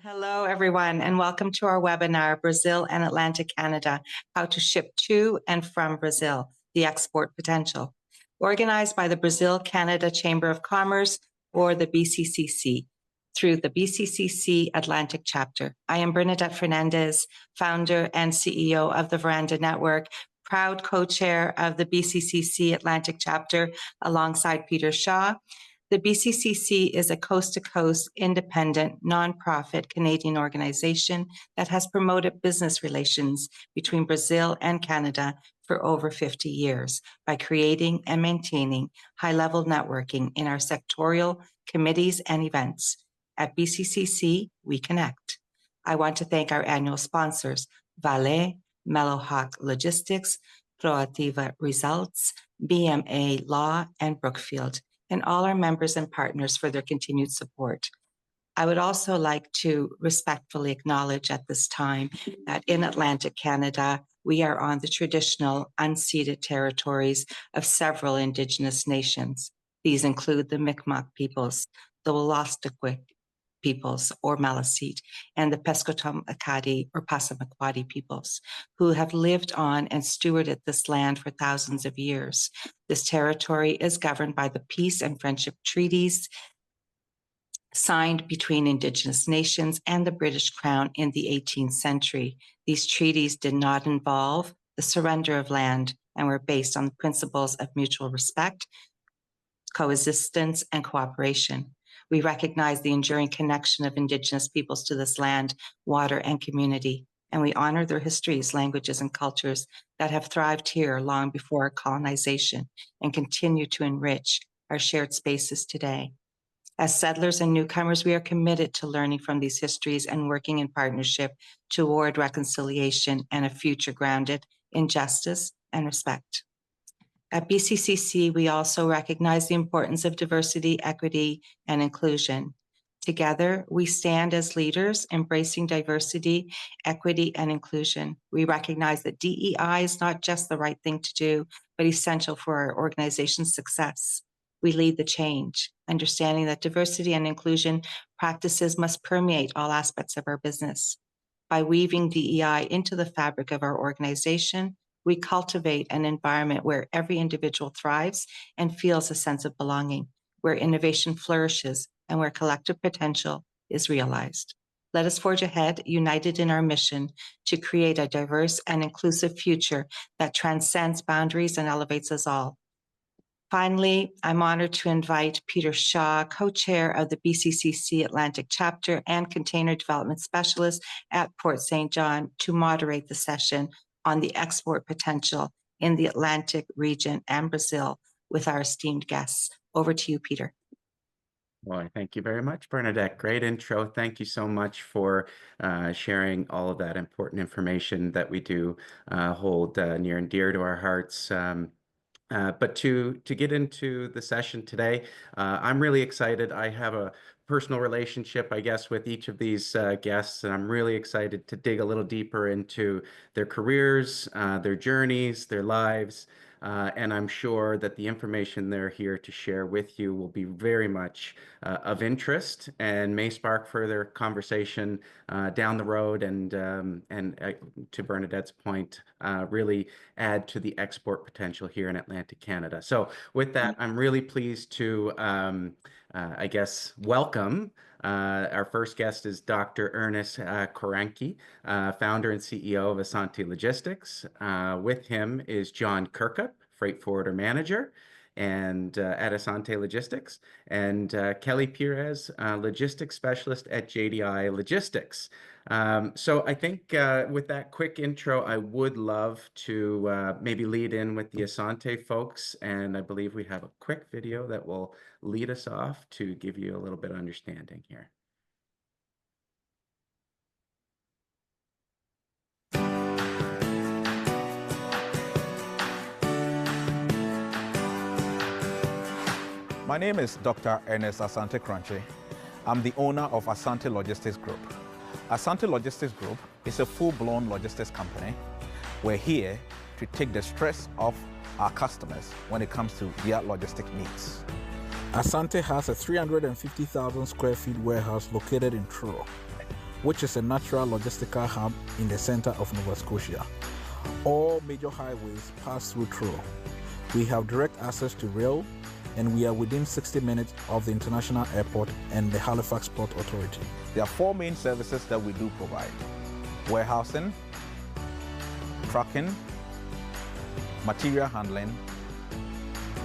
Hello, everyone, and welcome to our webinar, Brazil and Atlantic Canada, How to Ship to and from Brazil, the Export Potential, organized by the Brazil-Canada Chamber of Commerce, or the BCCC, through the BCCC Atlantic Chapter. I am Bernadette Fernandes, founder and CEO of the Varanda Network, proud co-chair of the BCCC Atlantic Chapter alongside Peter Shaw. The BCCC is a coast-to-coast, independent, nonprofit Canadian organization that has promoted business relations between Brazil and Canada for over 50 years by creating and maintaining high-level networking in our sectorial committees and events. At BCCC, we connect. I want to thank our annual sponsors, Vale, Mellowhawk Logistics, Proativa Results, BMA Law, and Brookfield, and all our members and partners for their continued support. I would also like to respectfully acknowledge at this time that in Atlantic Canada, we are on the traditional unceded territories of several Indigenous nations. These include the Mi'kmaq peoples, the Wolastoqey peoples, or Maliseet, and the Pescotome-Acadie or Passamaquoddy peoples, who have lived on and stewarded this land for thousands of years. This territory is governed by the peace and friendship treaties signed between Indigenous nations and the British Crown in the 18th century. These treaties did not involve the surrender of land and were based on the principles of mutual respect, coexistence, and cooperation. We recognize the enduring connection of Indigenous peoples to this land, water, and community, and we honor their histories, languages, and cultures that have thrived here long before colonization and continue to enrich our shared spaces today. As settlers and newcomers, we are committed to learning from these histories and working in partnership toward reconciliation and a future grounded in justice and respect. At BCCC, we also recognize the importance of diversity, equity, and inclusion. Together, we stand as leaders embracing diversity, equity, and inclusion. We recognize that DEI is not just the right thing to do, but essential for our organization's success. We lead the change, understanding that diversity and inclusion practices must permeate all aspects of our business. By weaving DEI into the fabric of our organization, we cultivate an environment where every individual thrives and feels a sense of belonging, where innovation flourishes, and where collective potential is realized. Let us forge ahead, united in our mission to create a diverse and inclusive future that transcends boundaries and elevates us all. Finally, I'm honored to invite Peter Shaw, co-chair of the BCCC Atlantic Chapter and Container Development Specialist at Port St. John, to moderate the session on the export potential in the Atlantic region and Brazil with our esteemed guests. Over to you, Peter. Well, thank you very much, Bernadette. Great intro. Thank you so much for sharing all of that important information that we do hold near and dear to our hearts. But to get into the session today, I'm really excited. I have a personal relationship, I guess, with each of these guests, and I'm really excited to dig a little deeper into their careers, their journeys, their lives, and I'm sure that the information they're here to share with you will be very much of interest and may spark further conversation down the road, and to Bernadette's point, really add to the export potential here in Atlantic Canada. So with that, I'm really pleased to I guess, welcome. Our first guest is Dr. Ernest Korankye, founder and CEO of Asante Logistics. With him is John Kirkup, freight forwarder manager and at Asante Logistics, and Kelly Pires, logistics specialist at JDI Logistics. So I think with that quick intro, I would love to maybe lead in with the Asante folks, and I believe we have a quick video that will lead us off to give you a little bit of understanding here. My name is Dr. Ernest Asante Korankye. I'm the owner of Asante Logistics Group. Asante Logistics Group is a full-blown logistics company. We're here to take the stress off our customers when it comes to their logistic needs. Asante has a 350,000 square feet warehouse located in Truro. which is a natural logistical hub in the center of Nova Scotia. All major highways pass through Truro. We have direct access to rail, and we are within 60 minutes of the International Airport and the Halifax Port Authority. There are 4 main services that we do provide: warehousing, trucking, material handling,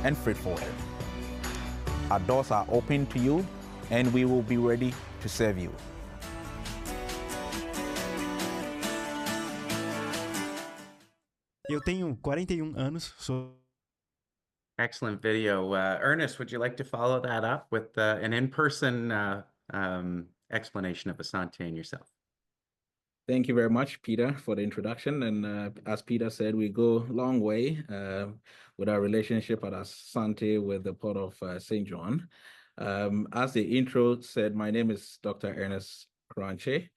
and freight forwarding. Our doors are open to you, and we will be ready to serve you. Eu tenho 41 anos, Excellent video. Ernest, would you like to follow that up with an in-person explanation of Asante and yourself? Thank you very much, Peter, for the introduction. And as Peter said, we go a long way with our relationship at Asante with the Port of St. John. As the intro said, my name is Dr. Ernest Korankye.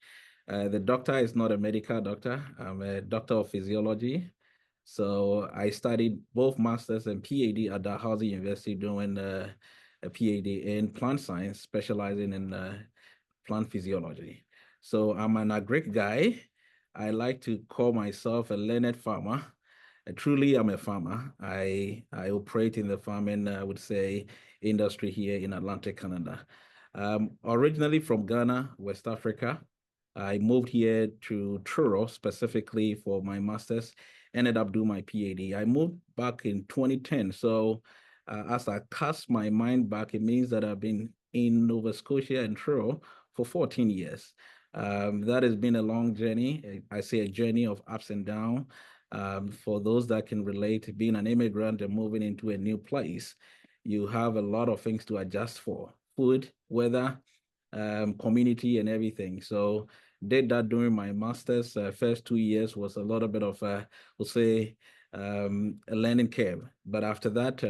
The doctor is not a medical doctor. I'm a doctor of physiology. So I studied both master's and PhD at Dalhousie University, doing a PhD in plant science, specializing in plant physiology. So I'm an agric guy. I like to call myself a learned farmer. Truly, I'm a farmer. I operate in the farming, I would say, industry here in Atlantic Canada. Originally from Ghana, West Africa. I moved here to Truro specifically for my master's, ended up doing my PhD. I moved back in 2010. So as I cast my mind back, it means that I've been in Nova Scotia and Truro for 14 years. That has been a long journey. I say a journey of ups and downs. For those that can relate, being an immigrant and moving into a new place, you have a lot of things to adjust for: food, weather, community, and everything. So did that during my master's. First 2 years was a little bit of we'll say a learning curve. But after that,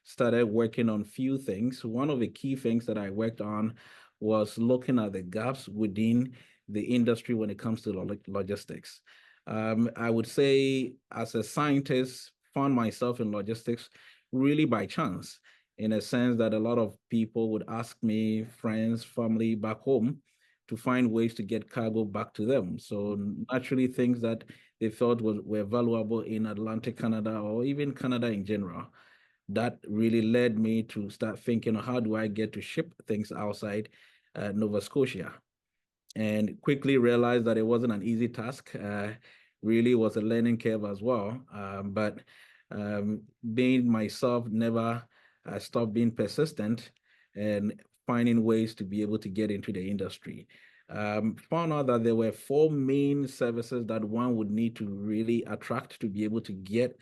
started working on few things. One of the key things that I worked on was looking at the gaps within the industry when it comes to logistics. I would say, as a scientist, found myself in logistics really by chance, in a sense that a lot of people would ask me, friends, family back home, to find ways to get cargo back to them. So naturally, things that they thought were valuable in Atlantic Canada or even Canada in general, that really led me to start thinking, how do I get to ship things outside Nova Scotia? And quickly realized that it wasn't an easy task. Really was a learning curve as well. But being myself, never stopped being persistent and finding ways to be able to get into the industry. Found out that there were 4 main services that one would need to really attract to be able to get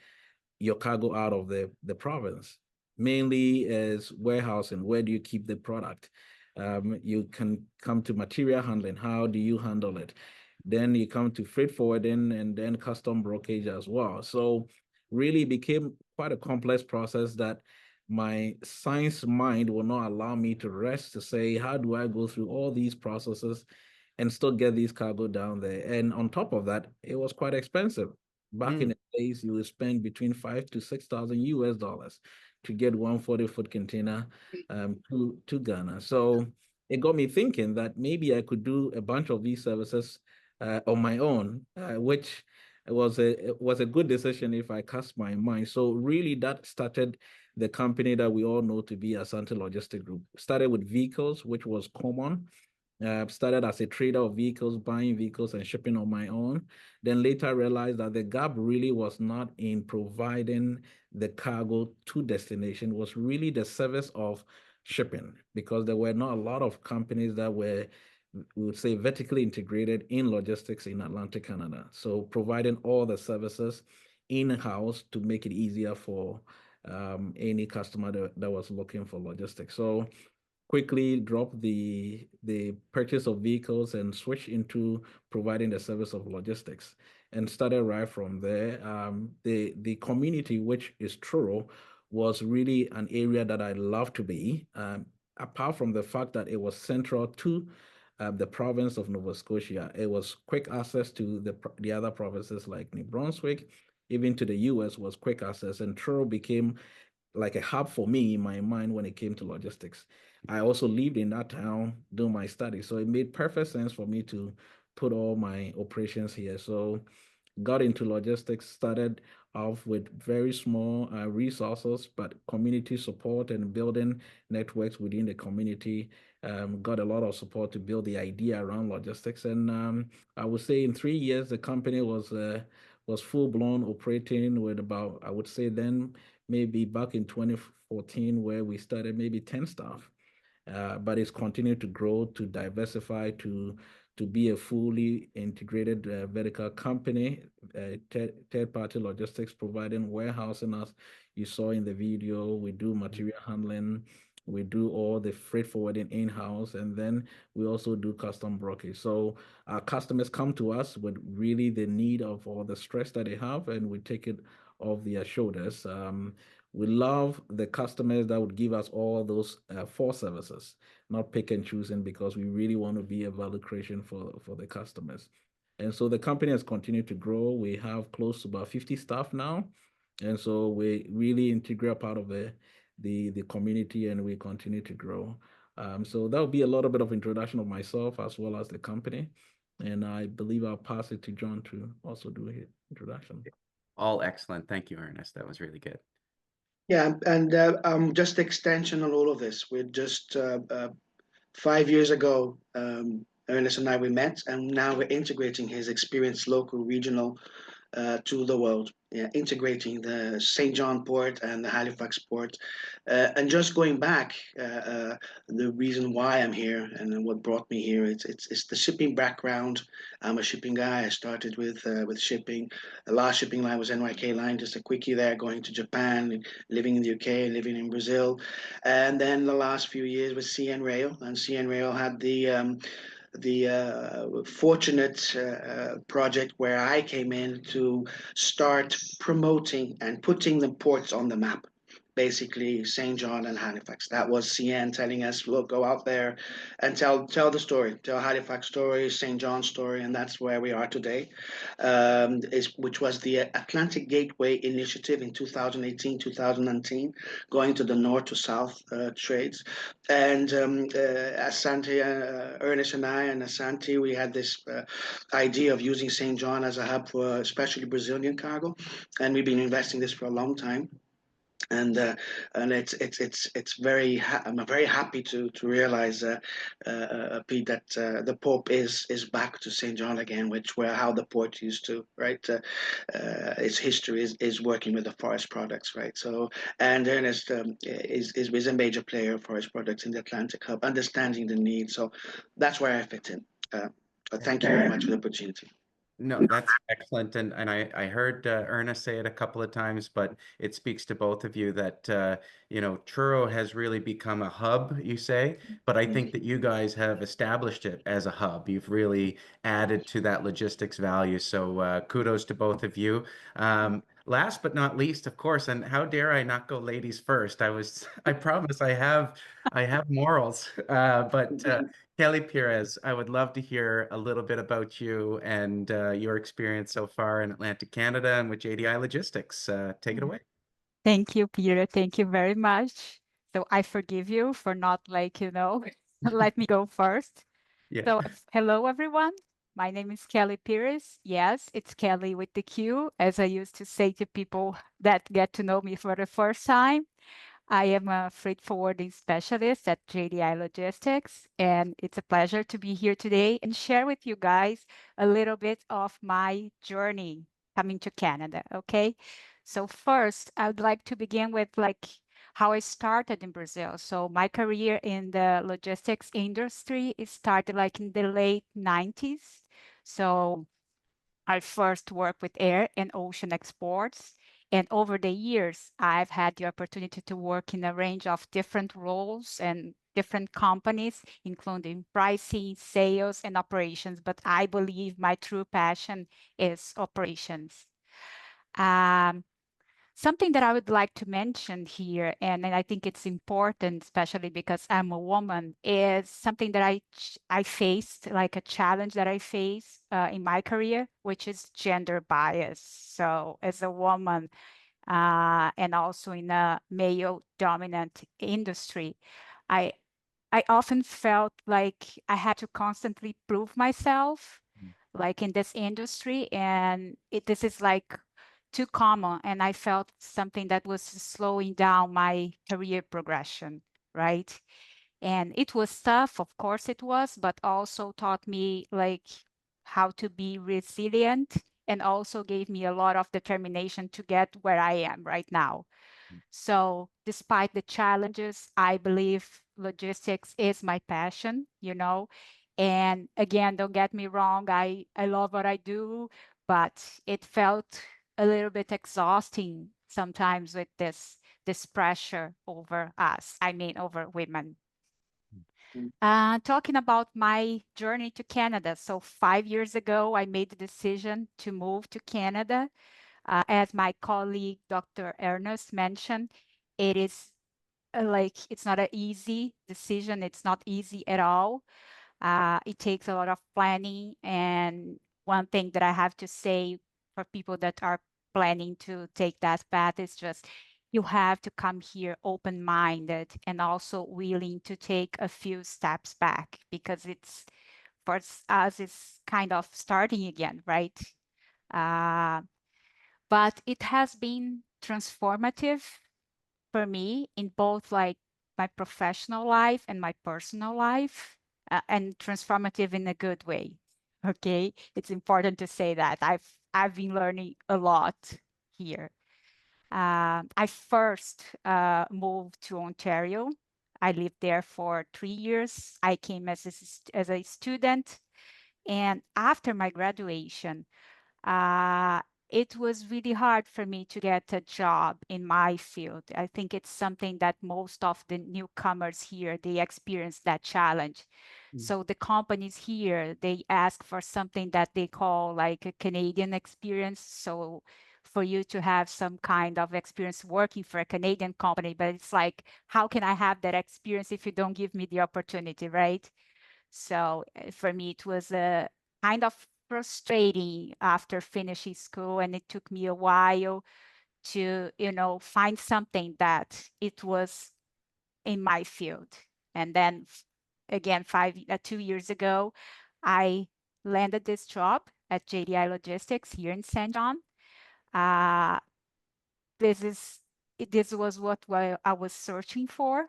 your cargo out of the province. Mainly as warehousing. Where do you keep the product? You can come to material handling. How do you handle it? Then you come to freight forwarding and then custom brokerage as well. So really became quite a complex process that my science mind will not allow me to rest, to say, how do I go through all these processes and still get these cargo down there? And on top of that, it was quite expensive. Back in the days, you would spend between $5,000 to $6,000 to get 140-foot container to Ghana. So it got me thinking that maybe I could do a bunch of these services on my own, which was a good decision if I cast my mind. So really that started the company that we all know to be Asante Logistic Group. Started with vehicles, which was common. Started as a trader of vehicles, buying vehicles and shipping on my own. Then later realized that the gap really was not in providing the cargo to destination, was really the service of shipping, because there were not a lot of companies that were, we would say, vertically integrated in logistics in Atlantic Canada. So providing all the services in-house to make it easier for any customer that was looking for logistics. So quickly dropped the purchase of vehicles and switched into providing the service of logistics, and started right from there. The community, which is Truro, was really an area that I love to be, apart from the fact that it was central to the province of Nova Scotia. It was quick access to the other provinces like New Brunswick, even to the US was quick access, and Truro became like a hub for me in my mind when it came to logistics. I also lived in that town doing my studies. So it made perfect sense for me to put all my operations here. So got into logistics, started off with very small resources, but community support and building networks within the community. Got a lot of support to build the idea around logistics. And I would say in 3 years, the company was full blown operating with about, I would say then maybe back in 2014, where we started maybe 10 staff. But it's continued to grow, to diversify, to be a fully integrated vertical company, third-party logistics providing warehousing, as you saw in the video. We do material handling, we do all the freight forwarding in-house, and then we also do custom brokerage. So our customers come to us with really the need of all the stress that they have, and we take it off their shoulders. We love the customers that would give us all those four services, not pick and choosing, because we really want to be a value creation for the customers. And so the company has continued to grow. We have close to about 50 staff now. And so we really integrate part of the community, and we continue to grow. So that will be a little bit of introduction of myself as well as the company. And I believe I'll pass it to John to also do his introduction. All excellent. Thank you, Ernest. That was really good. Yeah, and just extension on all of this. We're just 5 years ago, Ernest and I, we met, and now we're integrating his experience, local, regional, to the world, integrating the St. John port and the Halifax port. And just going back, the reason why I'm here and what brought me here, it's the shipping background. I'm a shipping guy. I started with shipping. The last shipping line was NYK line, just a quickie there, going to Japan, living in the UK, living in Brazil. And then the last few years with CN Rail, and CN Rail had the fortunate project where I came in to start promoting and putting the ports on the map. Basically, St. John and Halifax. That was CN telling us, look, go out there and tell the story, tell Halifax story, St. John story, and that's where we are today. Which was the Atlantic Gateway Initiative in 2018, 2019, going to the north to south trades. And Asante, Ernest and I, and Asante, we had this idea of using St. John as a hub for especially Brazilian cargo, and we've been investing this for a long time. And it's very I'm very happy to realize, Pete, that the Pope is back to St. John again, which where how the port used to, right? Its history is working with the forest products, right? So, and Ernest is a major player of forest products in the Atlantic hub, understanding the need. So that's where I fit in. Thank you very much for the opportunity. No, that's excellent. And I heard Ernest say it a couple of times, but it speaks to both of you that, Truro has really become a hub, you say, but I think that you guys have established it as a hub. You've really added to that logistics value. So kudos to both of you. Last but not least, of course, and how dare I not go ladies first? I promise I have morals, but Kelly Pires, I would love to hear a little bit about you and your experience so far in Atlantic Canada and with JDI Logistics. Take it away. Thank you, Peter. Thank you very much. So I forgive you for not let me go first. Yeah. So hello, everyone. My name is Kelly Pires. Yes, it's Kelly with the Q, as I used to say to people that get to know me for the first time. I am a freight forwarding specialist at JDI Logistics, and it's a pleasure to be here today and share with you guys a little bit of my journey coming to Canada, okay? So first, I would like to begin with how I started in Brazil. So my career in the logistics industry started in the late 90s. So I first worked with air and ocean exports. And over the years, I've had the opportunity to work in a range of different roles and different companies, including pricing, sales, and operations. But I believe my true passion is operations. Something that I would like to mention here, and I think it's important, especially because I'm a woman, is something that I faced, like a challenge that I faced in my career, which is gender bias. So as a woman and also in a male-dominant industry, I often felt like I had to constantly prove myself, like in this industry, and this is like too common. And I felt something that was slowing down my career progression, right? And it was tough, of course it was, but also taught me like how to be resilient and also gave me a lot of determination to get where I am right now. So despite the challenges, I believe logistics is my passion, you know. And again, don't get me wrong, I love what I do, but it felt a little bit exhausting sometimes with this pressure over us, I mean over women. Talking about my journey to Canada. So 5 years ago, I made the decision to move to Canada. As my colleague, Dr. Ernest mentioned, it is like, it's not an easy decision. It's not easy at all. It takes a lot of planning. And one thing that I have to say for people that are planning to take that path is just you have to come here open-minded and also willing to take a few steps back, because it's for us it's kind of starting again, right? But it has been transformative for me in both like my professional life and my personal life, and transformative in a good way. Okay, it's important to say that I've been learning a lot here. I first moved to Ontario. I lived there for 3 years. I came as a student, and after my graduation, uh, it was really hard for me to get a job in my field. I think it's something that most of the newcomers here, they experience that challenge. So the companies here, they ask for something that they call like a Canadian experience. So for you to have some kind of experience working for a Canadian company, but it's like, how can I have that experience if you don't give me the opportunity, right? So for me, it was a kind of frustrating after finishing school, and it took me a while to, you know, find something that it was in my field. And then again, 2 years ago, I landed this job at JDI Logistics here in St. John. Uh, this was what I was searching for.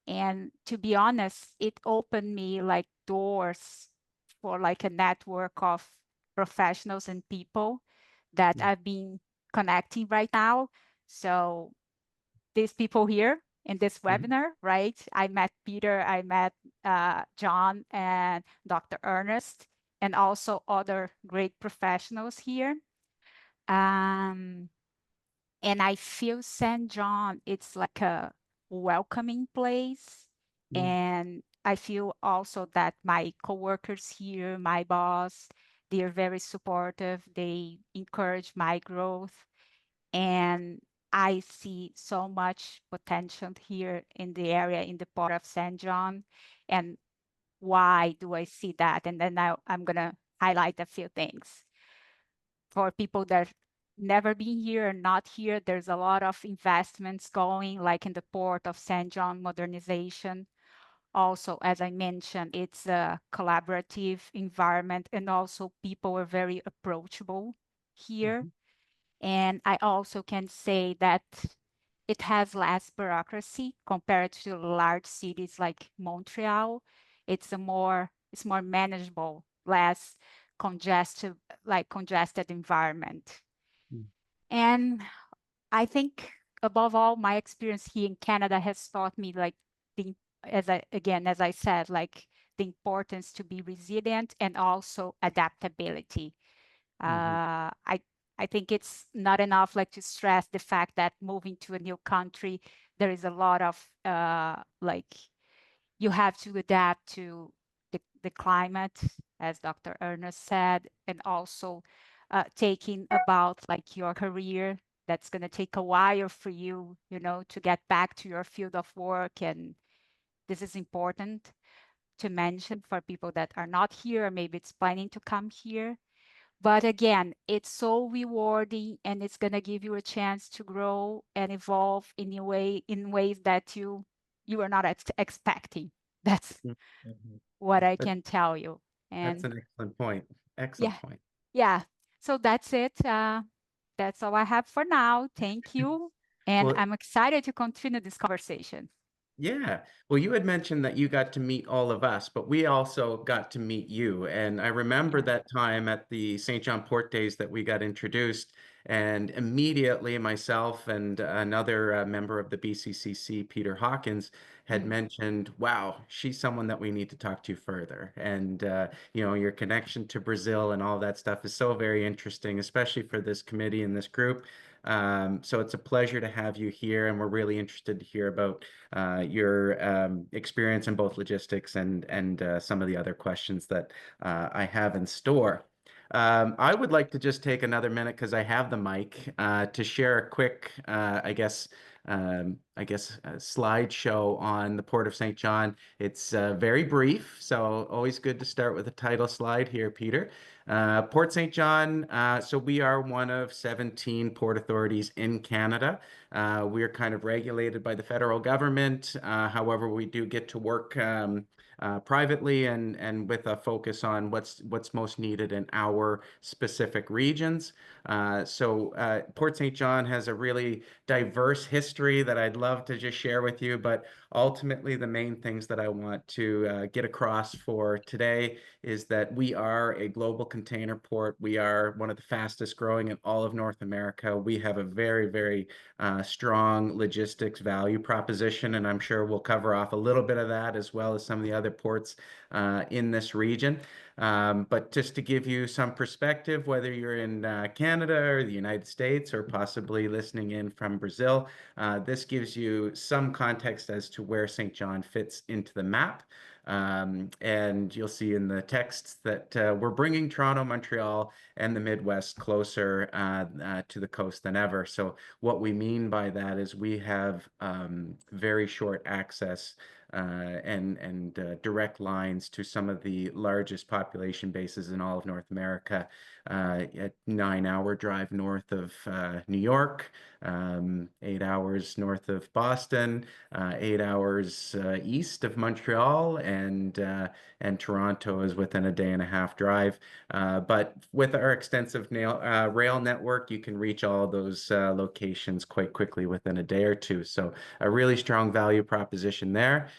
And to be honest, it opened me like doors for like a network of professionals and people that I've been connecting right now. So these people here in this webinar, right? I met Peter, I met John and Dr. Ernest, and also other great professionals here. And I feel St. John, it's like a welcoming place. And I feel also that my coworkers here, my boss, they are very supportive. They encourage my growth. And I see so much potential here in the area, in the port of St. John. And why do I see that? And then I'm going to highlight a few things. For people that never been here or not here, there's a lot of investments going, like in the port of St. John modernization. Also, as I mentioned, it's a collaborative environment, and also people are very approachable here. And I also can say that it has less bureaucracy compared to large cities like Montreal. It's more manageable, less congested environment. And I think above all, my experience here in Canada has taught me like as I said, like the importance to be resilient and also adaptability. I think it's not enough like to stress the fact that moving to a new country, there is a lot of like you have to adapt to the climate, as Dr. Ernest said, and also taking about like your career. That's going to take a while for you, you know, to get back to your field of work. And this is important to mention for people that are not here, or maybe it's planning to come here. But again, it's so rewarding, and it's going to give you a chance to grow and evolve in ways that you are not expecting That's Mhm. what I That- can tell you. That's And an excellent point. yeah, Excellent point. yeah. So that's it. That's all I have for now. Thank you. And Well, I'm excited to continue this conversation. yeah. Well, you had mentioned that you got to meet all of us, but we also got to meet you. And I remember Yeah. that time at the St. John Port Days that we got introduced, and immediately myself and another member of the BCCC, Peter Hawkins, had Mm. mentioned, wow, she's someone that we need to talk to further. And, you know, your connection to Brazil and all that stuff is so very interesting, especially for this committee and this group. So it's a pleasure to have you here, and we're really interested to hear about your experience in both logistics and some of the other questions that I have in store. I would like to just take another minute because I have the mic to share a quick, slideshow on the Port of St. John. It's very brief, so always good to start with a title slide here, Peter. Port St. John, so we are one of 17 port authorities in Canada. We're kind of regulated by the federal government. However, we do get to work privately and with a focus on what's most needed in our specific regions. So Port St. John has a really diverse history that I'd love to just share with you, but ultimately the main things that I want to get across for today is that we are a global container port. We are one of the fastest growing in all of North America. We have a very, very strong logistics value proposition, and I'm sure we'll cover off a little bit of that as well as some of the other ports in this region. But just to give you some perspective, whether you're in Canada or the United States or possibly listening in from Brazil, this gives you some context as to where St. John fits into the map. And you'll see in the texts that we're bringing Toronto, Montreal, and the Midwest closer to the coast than ever. So what we mean by that is we have very short access and direct lines to some of the largest population bases in all of North America. A 9-hour drive north of New York, 8 hours north of Boston, 8 hours east of Montreal, and Toronto is within a day and a half drive. But with our extensive rail network, you can reach all those locations quite quickly within a day or two. So a really strong value proposition there.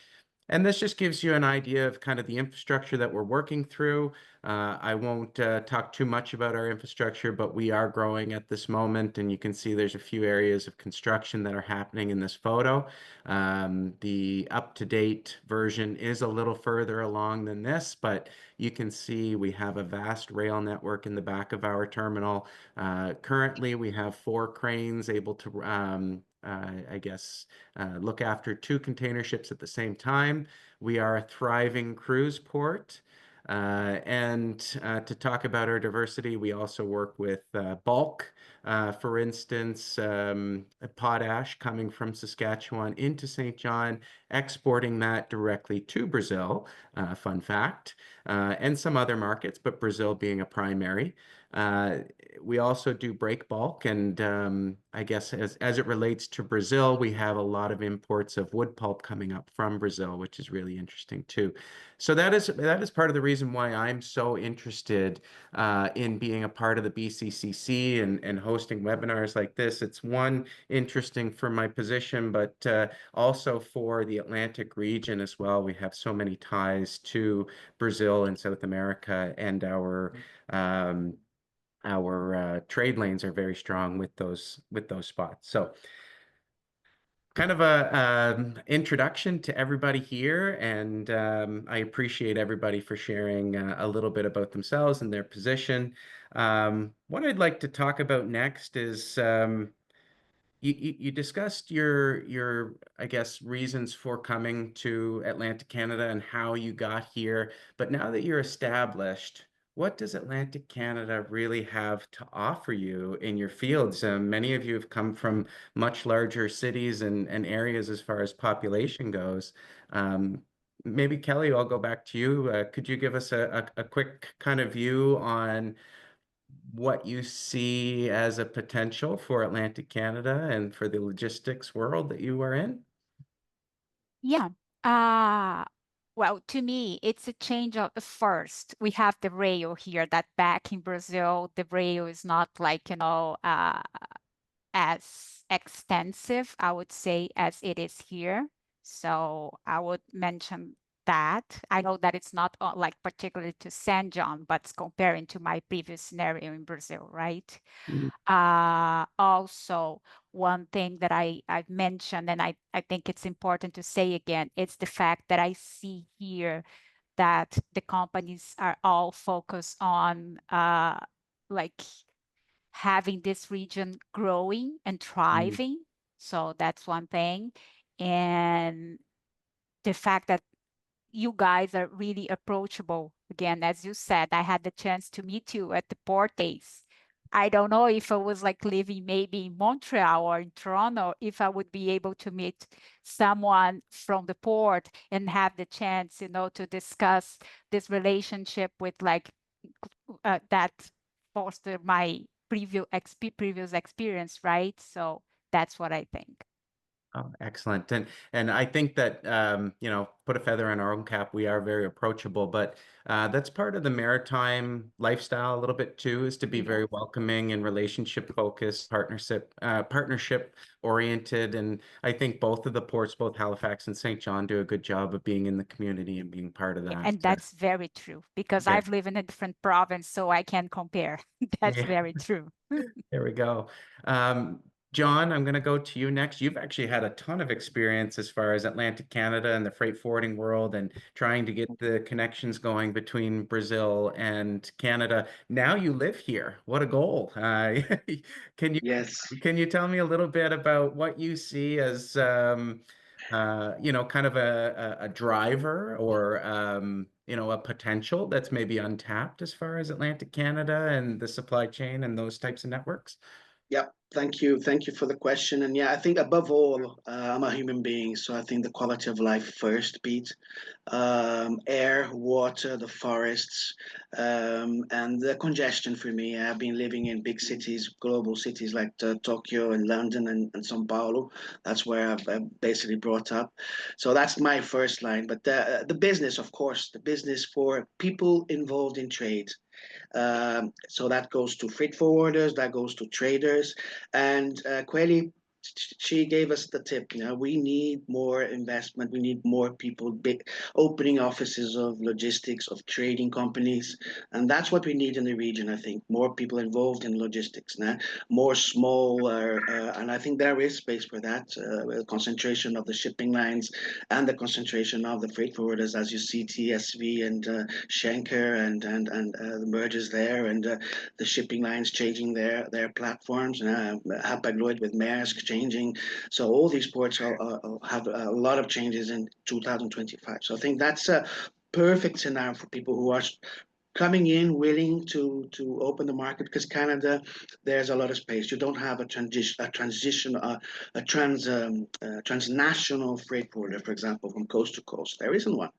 And this just gives you an idea of kind of the infrastructure that we're working through. I won't talk too much about our infrastructure, but we are growing at this moment, and you can see there's a few areas of construction that are happening in this photo. The up-to-date version is a little further along than this, but you can see we have a vast rail network in the back of our terminal. Currently, we have 4 cranes able to look after 2 container ships at the same time. We are a thriving cruise port. And to talk about our diversity, we also work with bulk. For instance, potash coming from Saskatchewan into St. John, exporting that directly to Brazil, fun fact, and some other markets, but Brazil being a primary. We also do break bulk, and I guess as it relates to Brazil, we have a lot of imports of wood pulp coming up from Brazil, which is really interesting too. So that is part of the reason why I'm so interested in being a part of the BCCC and hosting webinars like this. It's one, interesting for my position, but also for the Atlantic region as well. We have so many ties to Brazil and South America, and our trade lanes are very strong with those spots. So kind of a introduction to everybody here, and I appreciate everybody for sharing a little bit about themselves and their position. What I'd like to talk about next is you discussed your I guess reasons for coming to Atlantic Canada and how you got here. But now that you're established, what does Atlantic Canada really have to offer you in your fields? Many of you have come from much larger cities and areas as far as population goes. Maybe Kelly, I'll go back to you. Could you give us a quick kind of view on what you see as a potential for Atlantic Canada and for the logistics world that you are in? Yeah. Uh, Well, to me, it's a change of first. We have the rail here that back in Brazil, the rail is not like, as extensive, I would say, as it is here. So I would mention that. I know that it's not like particularly to San John, but it's comparing to my previous scenario in Brazil, right? Mhm. Also, one thing that I've mentioned, and I think it's important to say again, it's the fact that I see here that the companies are all focused on like having this region growing and thriving. So that's one thing. And the fact that you guys are really approachable. Again, as you said, I had the chance to meet you at the port days. I don't know if I was like living maybe in Montreal or in Toronto, if I would be able to meet someone from the port and have the chance, to discuss this relationship with like that foster my previous experience, right? So that's what I think. Oh, excellent. And I think that put a feather in our own cap, we are very approachable, but that's part of the maritime lifestyle a little bit too, is to be very welcoming and relationship focused, partnership oriented. And I think both of the ports, both Halifax and St. John, do a good job of being in the community and being part of Yeah, that. and that's very true because Yeah. I've lived in a different province, so I can compare. That's Yeah. very true. There we go. Um, John, I'm going to go to you next. You've actually had a ton of experience as far as Atlantic Canada and the freight forwarding world and trying to get the connections going between Brazil and Canada. Now you live here. What a goal. Can you Yes. can you tell me a little bit about what you see as kind of a driver or a potential that's maybe untapped as far as Atlantic Canada and the supply chain and those types of networks? Yep. Thank you. Thank you for the question. And yeah, I think above all, I'm a human being, so I think the quality of life first, Pete. Air, water, the forests, and the congestion for me. I've been living in big cities, global cities like Tokyo and London and São Paulo. That's where I've basically brought up. So that's my first line. But the business, of course, the business for people involved in trade. So that goes to freight forwarders, that goes to traders, and Queli, she gave us the tip. We need more investment. We need more people opening offices of logistics, of trading companies, and that's what we need in the region. I think more people involved in logistics now, more smaller, and I think there is space for that. Concentration of the shipping lines and the concentration of the freight forwarders, as you see, TSV and Schenker and the mergers there, and the shipping lines changing their platforms. Hapag-Lloyd with Maersk changing. So all these ports have a lot of changes in 2025. So I think that's a perfect scenario for people who are coming in willing to open the market, because Canada, there's a lot of space. You don't have a transnational freight forwarder, for example, from coast to coast. There isn't one.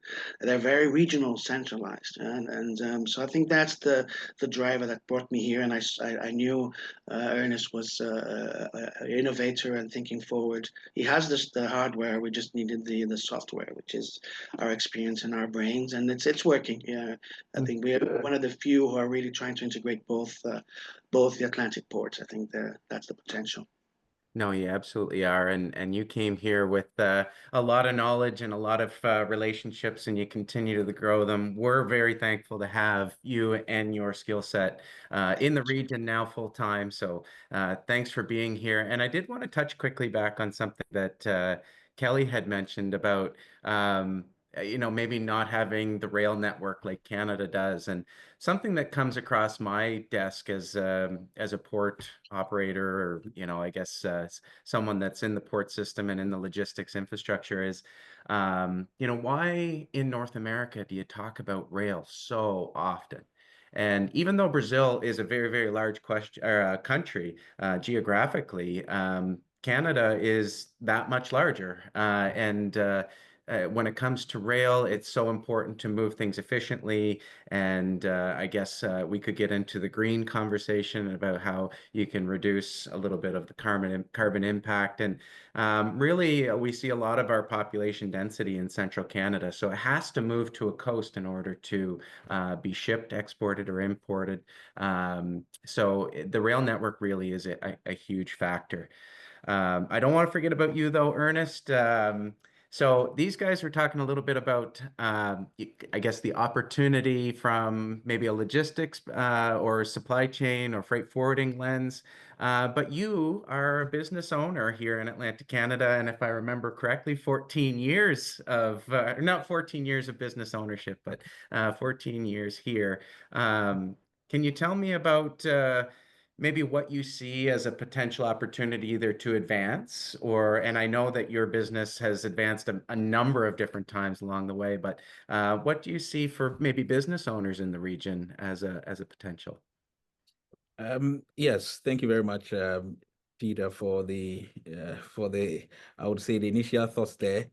They're very regional, centralized, and so I think that's the driver that brought me here. And I knew Ernest was an innovator and thinking forward. He has the hardware. We just needed the software, which is our experience in our brains, and it's working. Yeah, I think we are one of the few who are really trying to integrate both the Atlantic ports. I think that's the potential. No, you absolutely are. And you came here with a lot of knowledge and a lot of relationships, and you continue to grow them. We're very thankful to have you and your skill set in the region now full time. So thanks for being here. And I did want to touch quickly back on something that Kelly had mentioned about maybe not having the rail network like Canada does. And something that comes across my desk as a port operator, or I guess someone that's in the port system and in the logistics infrastructure is, why in North America do you talk about rail so often? And even though Brazil is a very, very large country geographically, Canada is that much larger. And when it comes to rail, it's so important to move things efficiently. And I guess we could get into the green conversation about how you can reduce a little bit of the carbon impact. And really, we see a lot of our population density in central Canada. So it has to move to a coast in order to be shipped, exported, or imported. So the rail network really is a huge factor. I don't want to forget about you though, Ernest. So these guys were talking a little bit about, I guess, the opportunity from maybe a logistics or supply chain or freight forwarding lens. But you are a business owner here in Atlantic Canada, and if I remember correctly, 14 years of, not 14 years of business ownership, but 14 years here. Can you tell me about maybe what you see as a potential opportunity either to advance or, and I know that your business has advanced a number of different times along the way, but what do you see for maybe business owners in the region as a potential? Yes, thank you very much, Peter, for the I would say the initial thoughts there.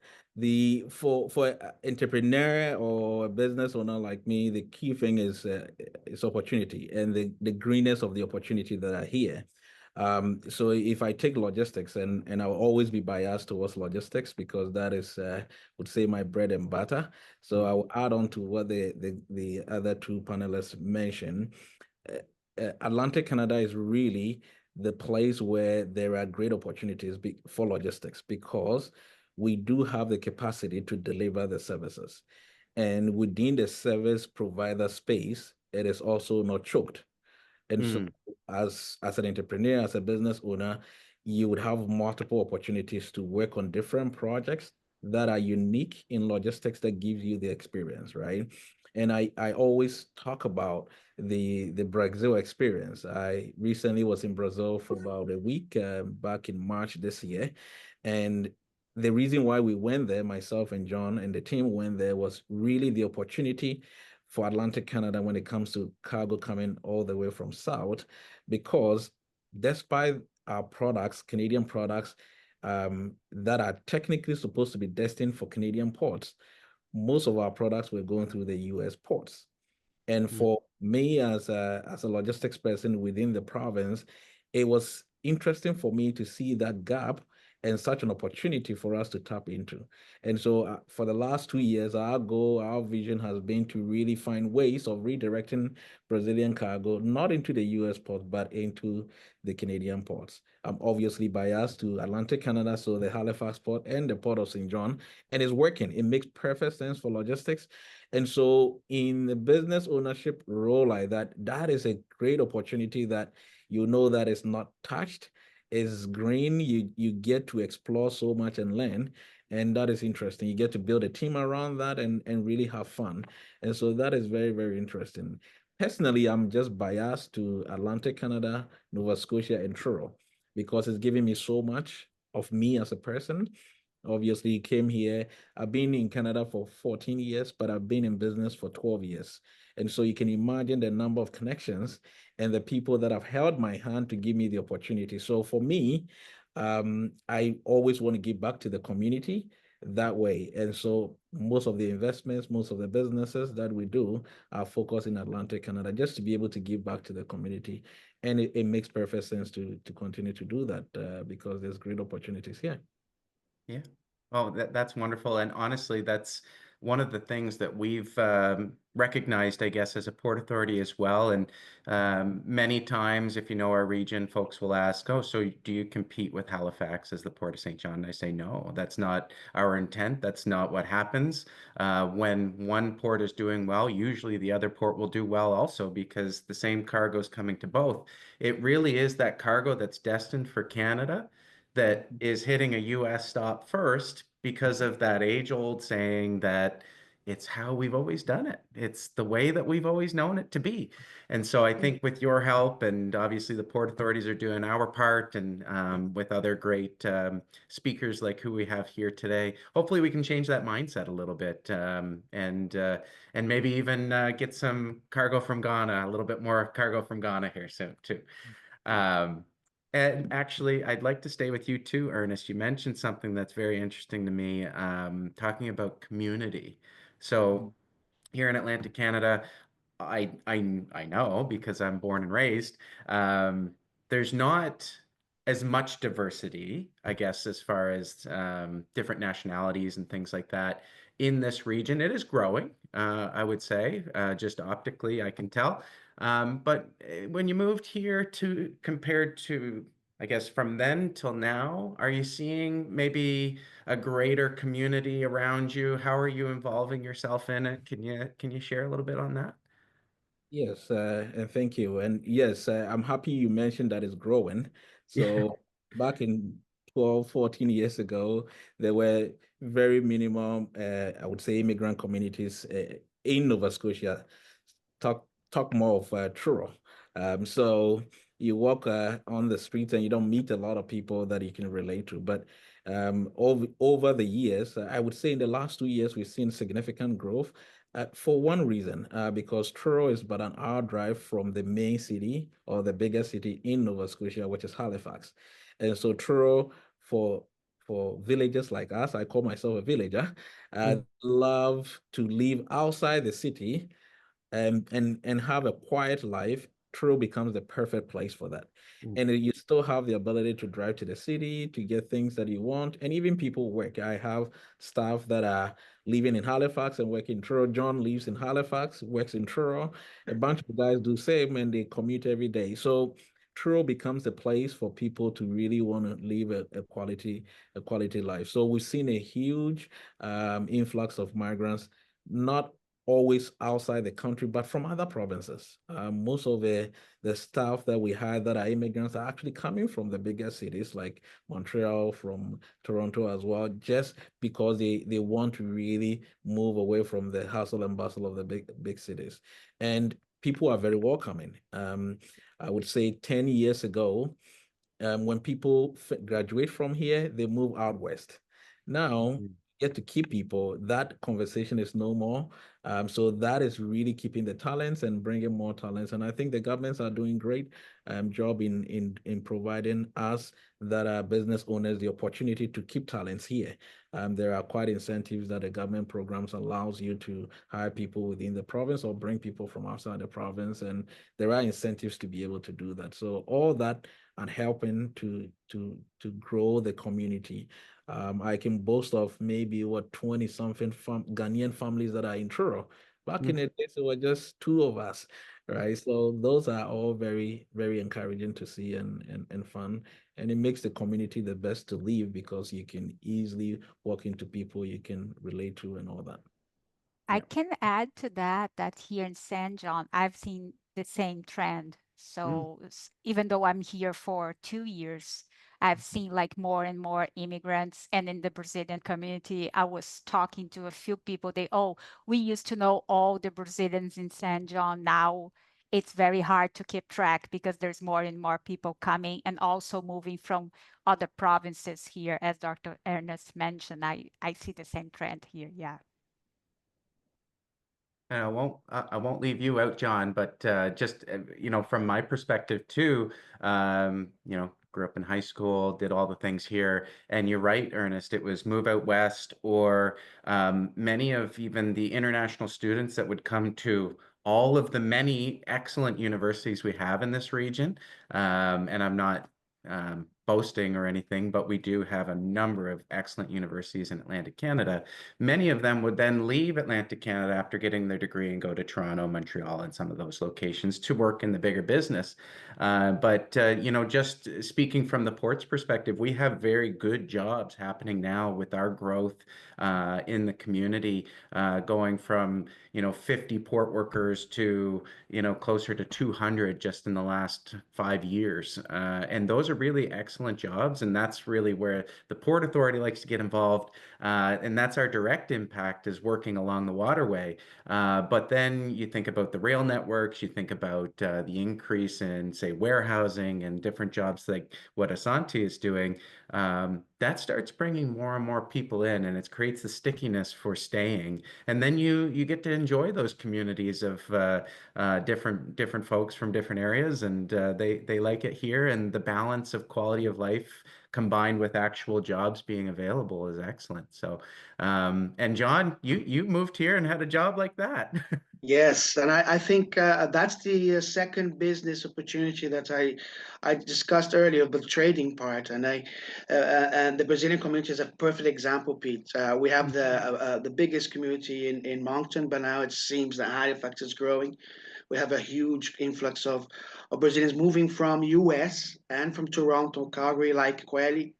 For an entrepreneur or a business owner like me, the key thing is opportunity and the greenness of the opportunity that are here. So if I take logistics, and I'll always be biased towards logistics because that is would say my bread and butter. So I will add on to what the other two panelists mentioned. Atlantic Canada is really the place where there are great opportunities for logistics because we do have the capacity to deliver the services. And within the service provider space, it is also not choked. And so as an entrepreneur, as a business owner, you would have multiple opportunities to work on different projects that are unique in logistics that gives you the experience, right? And I always talk about the Brazil experience. I recently was in Brazil for about a week back in March this year. And the reason why we went there, myself and John and the team went there, was really the opportunity for Atlantic Canada when it comes to cargo coming all the way from south, because despite our products, Canadian products, that are technically supposed to be destined for Canadian ports, most of our products were going through the US ports. And for me as a logistics person within the province, it was interesting for me to see that gap and such an opportunity for us to tap into. And so for the last 2 years, our goal, our vision has been to really find ways of redirecting Brazilian cargo, not into the US ports, but into the Canadian ports. I'm obviously biased to Atlantic Canada, so the Halifax port and the port of St. John, and it's working. It makes perfect sense for logistics. And so in the business ownership role like that, that is a great opportunity that that is not touched, is green. You get to explore so much and learn, and that is interesting. You get to build a team around that and really have fun. And so that is very, very interesting. Personally, I'm just biased to Atlantic Canada, Nova Scotia, and Truro because it's giving me so much of me as a person. Obviously, came here. I've been in Canada for 14 years, but I've been in business for 12 years. And so you can imagine the number of connections and the people that have held my hand to give me the opportunity. So for me, I always want to give back to the community that way. And so most of the investments, most of the businesses that we do are focused in Atlantic Canada just to be able to give back to the community. And it makes perfect sense to continue to do that because there's great opportunities here. Yeah. Oh, that's wonderful. And honestly, that's one of the things that we've recognized, I guess, as a port authority as well. And many times, if you know our region, folks will ask, oh, so do you compete with Halifax as the Port of St. John? And I say, no, that's not our intent. That's not what happens. When one port is doing well, usually the other port will do well also because the same cargo is coming to both. It really is that cargo that's destined for Canada that is hitting a US stop first because of that age-old saying that it's how we've always done it. It's the way that we've always known it to be. And so I think with your help, and obviously the port authorities are doing our part, and with other great speakers like who we have here today, hopefully we can change that mindset a little bit, and maybe even get some cargo from Ghana, a little bit more cargo from Ghana here soon too. And actually, I'd like to stay with you too, Ernest. You mentioned something that's very interesting to me, talking about community. So here in Atlantic Canada, I know because I'm born and raised, um, there's not as much diversity, I guess, as far as different nationalities and things like that in this region. It is growing, I would say, just optically, I can tell. But when you moved here to compared to, I guess, from then till now, are you seeing maybe a greater community around you? How are you involving yourself in it? Can you share a little bit on that? Yes, and thank you. And yes, I'm happy you mentioned that it's growing. Yeah. So back in 12, 14 years ago, there were very minimum, I would say, immigrant communities in Nova Scotia. Talk more of Truro. So you walk on the streets and you don't meet a lot of people that you can relate to. But over the years, I would say in the last 2 years, we've seen significant growth. For one reason, because Truro is but an hour drive from the main city or the biggest city in Nova Scotia, which is Halifax. And so Truro, for villagers like us, I call myself a villager, Mm, love to live outside the city and have a quiet life. Truro becomes the perfect place for that. mm, And you still have the ability to drive to the city to get things that you want, and even people work. I have staff that are living in Halifax and work in Truro. John lives in Halifax, works in Truro. A bunch of guys do same, and they commute every day. So Truro becomes a place for people to really want to live a quality life. So we've seen a huge influx of migrants, not always outside the country, but from other provinces. Most of the staff that we had that are immigrants are actually coming from the bigger cities like Montreal, from Toronto as well, just because they want to really move away from the hustle and bustle of the big cities. And people are very welcoming. I would say 10 years ago, when people graduate from here, they move out west. Now, mm. get to keep people, that conversation is no more. So that is really keeping the talents and bringing more talents. And I think the governments are doing great job in providing us that are business owners the opportunity to keep talents here. There are quite incentives that the government programs allows you to hire people within the province or bring people from outside the province, and there are incentives to be able to do that. So all that and helping to grow the community. I can boast of maybe what 20 something Ghanaian families that are in Truro. Back in the days, it were just two of us, right? So those are all very, very encouraging to see and fun. And it makes the community the best to live because you can easily walk into people you can relate to and all that. I Yeah. can add to that that here in San John, I've seen the same trend. Mm, So even though I'm here for 2 years, I've seen like more and more immigrants. And in the Brazilian community, I was talking to a few people. We used to know all the Brazilians in San John. Now it's very hard to keep track because there's more and more people coming and also moving from other provinces here, as Dr. Ernest mentioned. I see the same trend here. Yeah. And I won't leave you out, John, but just from my perspective too, grew up in high school, did all the things here, and you're right, Ernest. It was move out west, or many of even the international students that would come to all of the many excellent universities we have in this region. And I'm not boasting or anything, but we do have a number of excellent universities in Atlantic Canada. Many of them would then leave Atlantic Canada after getting their degree and go to Toronto, Montreal, and some of those locations to work in the bigger business. But just speaking from the port's perspective, we have very good jobs happening now with our growth in the community, going from 50 port workers to closer to 200 just in the last 5 years. And those are really excellent jobs, and that's really where the Port Authority likes to get involved. And that's our direct impact, is working along the waterway. But then you think about the rail networks, you think about the increase in, say, warehousing and different jobs like what Asante is doing. that starts bringing more and more people in, and it creates the stickiness for staying. And then you get to enjoy those communities of different folks from different areas, and they like it here. And the balance of quality of life combined with actual jobs being available is excellent. So, and John, you moved here and had a job like that. Yes, and I think that's the second business opportunity that I discussed earlier, the trading part, and the Brazilian community is a perfect example, Pete. We have the biggest community in Moncton, but now it seems that Halifax is growing. We have a huge influx of Brazilians moving from US and from Toronto, Calgary, like Queli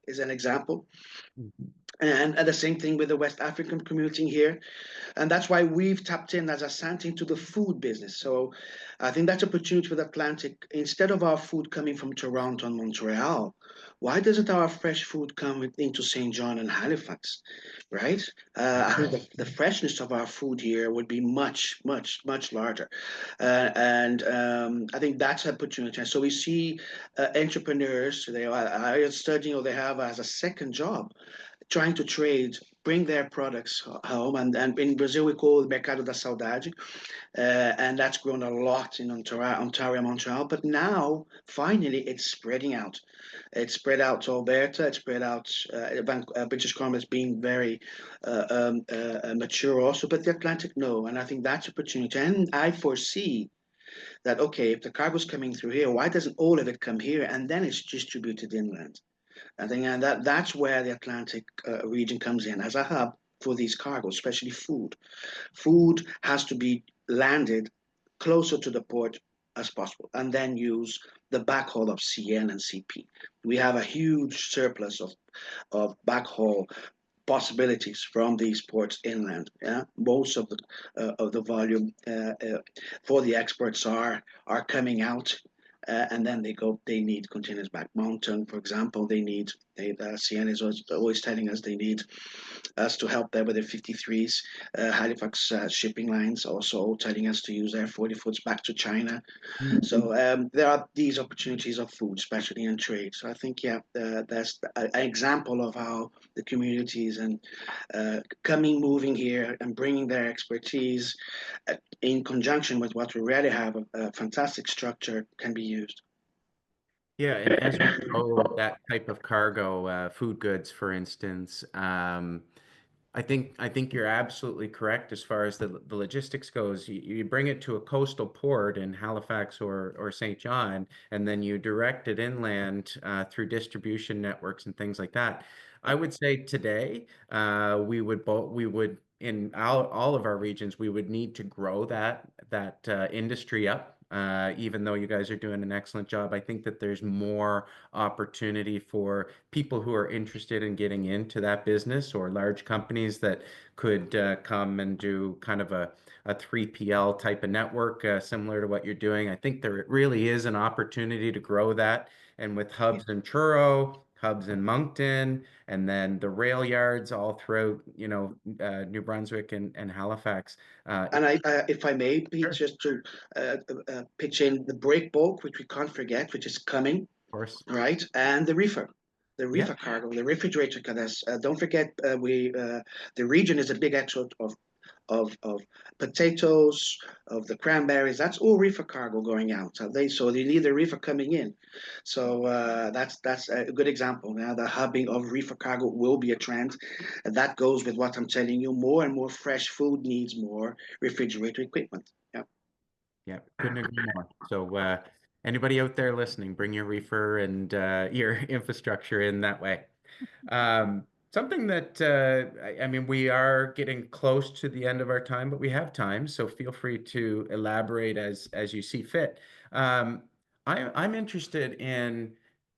is an example. And the same thing with the West African community here. And that's why we've tapped in as Asante into the food business. So I think that's opportunity with Atlantic. Instead of our food coming from Toronto and Montreal, why doesn't our fresh food come into St. John and Halifax, right? I think the freshness of our food here would be much, much, much larger. And I think that's an opportunity. And so we see entrepreneurs, they are studying or they have as a second job trying to trade, bring their products home. And in Brazil, we call it Mercado da Saudade. And that's grown a lot in Ontario, Montreal. But now, finally, it's spreading out. It's spread out to Alberta. It's spread out. British Columbia is being very mature also. But the Atlantic, no. And I think that's opportunity. And I foresee that, okay, if the cargo's coming through here, why doesn't all of it come here? And then it's distributed inland. I think and that's where the Atlantic region comes in as a hub for these cargoes, especially food. Food has to be landed closer to the port as possible and then use the backhaul of CN and CP. We have a huge surplus of backhaul possibilities from these ports inland. Yeah, most of the volume for the exports are coming out and then they need containers back. Mountain, for example, CN is always telling us they need us to help them with their 53s. Halifax shipping lines also telling us to use their 40 foots back to China. So there are these opportunities of food, especially in trade. So I think, yeah, that's an example of how the communities and moving here and bringing their expertise in conjunction with what we already have, a fantastic structure can be used. Yeah, and as we grow that type of cargo, food goods, for instance, I think you're absolutely correct as far as the logistics goes. You bring it to a coastal port in Halifax or St. John, and then you direct it inland through distribution networks and things like that. I would say today we would in all of our regions we would need to grow that industry up. Even though you guys are doing an excellent job, I think that there's more opportunity for people who are interested in getting into that business or large companies that could come and do kind of a 3PL type of network similar to what you're doing. I think there really is an opportunity to grow that. And with hubs in Truro, hubs in Moncton, and then the rail yards all throughout, New Brunswick and Halifax. And if I may, Pete, Sure, just to pitch in the break bulk, which we can't forget, which is coming, of course. right? And the Yeah, reefer cargo, the refrigerator cargoes. Don't forget, the region is a big export of potatoes, of the cranberries. That's all reefer cargo going out. So they need the reefer coming in. So that's a good example. Now the hubbing of reefer cargo will be a trend. And that goes with what I'm telling you. More and more fresh food needs more refrigerator equipment. Yeah. yeah, couldn't agree more. So, anybody out there listening, bring your reefer and your infrastructure in that way. Something that I mean, we are getting close to the end of our time, but we have time, so feel free to elaborate as you see fit. Um, I'm interested in,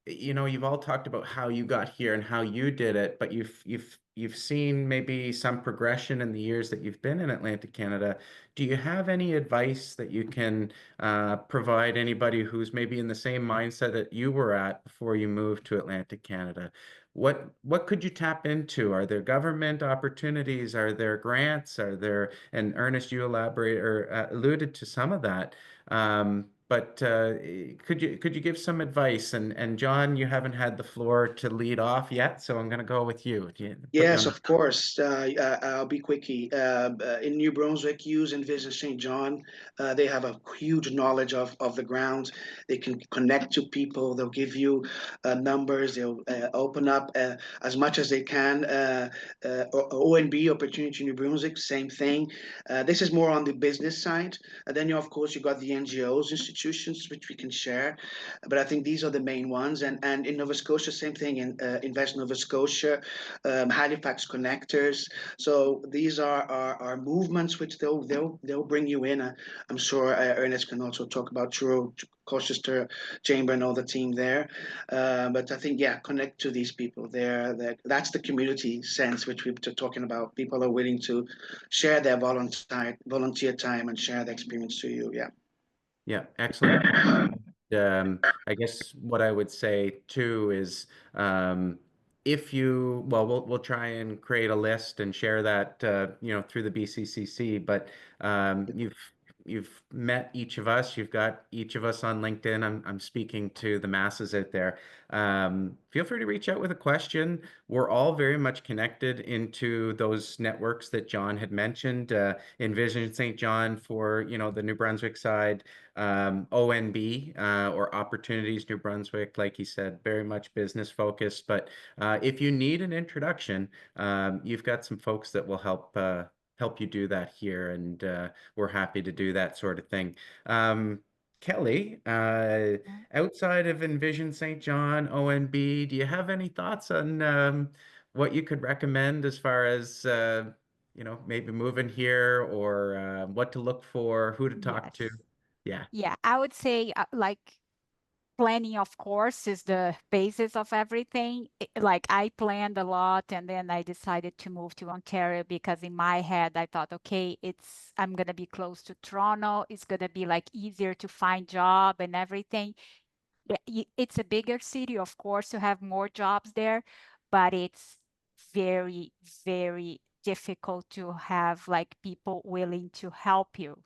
you've all talked about how you got here and how you did it, but you've seen maybe some progression in the years that you've been in Atlantic Canada. Do you have any advice that you can provide anybody who's maybe in the same mindset that you were at before you moved to Atlantic Canada? What could you tap into? Are there government opportunities? Are there grants? And Ernest, you elaborate or alluded to some of that. but could you give some advice? And John, you haven't had the floor to lead off yet, so I'm going to go with you. Put you Yes, on the of course. I'll be quickie. In New Brunswick, use and visit St. John. They have a huge knowledge of the ground. They can connect to people. They'll give you numbers. They'll open up as much as they can. ONB, Opportunity New Brunswick, same thing. This is more on the business side. And then, of course, you got the NGOs, institutions, which we can share. But I think these are the main ones. And in Nova Scotia, same thing. In Invest Nova Scotia. Halifax connectors. So these are movements which they'll bring you in. I'm sure Ernest can also talk about Truro, Colchester Chamber and all the team there. But I think connect to these people there. That's the community sense which we're talking about. People are willing to share their volunteer time and share their experience to you. Yeah. Yeah, excellent. I guess what I would say too is if you, well, we'll try and create a list and share that through the BCCC, but you've met each of us, you've got each of us on LinkedIn. I'm speaking to the masses out there. Feel free to reach out with a question. We're all very much connected into those networks that John had mentioned. Envision St. John for the New Brunswick side. ONB or Opportunities New Brunswick, like he said, very much business focused. But if you need an introduction, you've got some folks that will help you do that here, and we're happy to do that sort of thing. Kelly, outside of Envision St. John, ONB, do you have any thoughts on what you could recommend as far as maybe moving here, or what to look for, who to talk to? Yes. Yeah. Yeah, I would say like planning, of course, is the basis of everything. Like I planned a lot and then I decided to move to Ontario because in my head I thought, okay, I'm gonna be close to Toronto. It's gonna be like easier to find job and everything. Yeah, it's a bigger city, of course, you have more jobs there, but it's very, very difficult to have like people willing to help you.